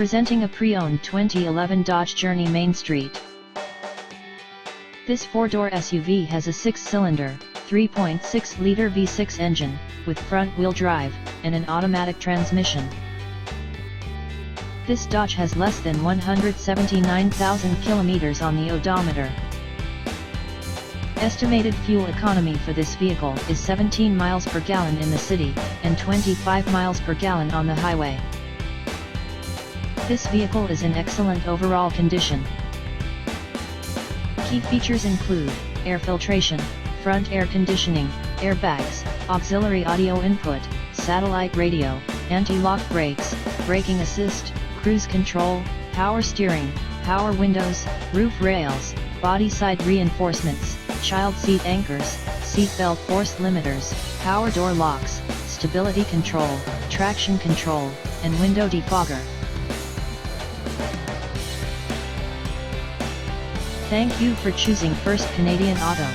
Presenting a pre-owned 2011 Dodge Journey Mainstreet. This four-door SUV has a six-cylinder, 3.6-liter V6 engine, with front-wheel drive, and an automatic transmission. This Dodge has less than 179,000 kilometers on the odometer. Estimated fuel economy for this vehicle is 17 miles per gallon in the city, and 25 miles per gallon on the highway. This vehicle is in excellent overall condition. Key features include air filtration, front air conditioning, airbags, auxiliary audio input, satellite radio, anti-lock brakes, braking assist, cruise control, power steering, power windows, roof rails, body side reinforcements, child seat anchors, seat belt force limiters, power door locks, stability control, traction control, and window defogger. Thank you for choosing First Canadian Auto.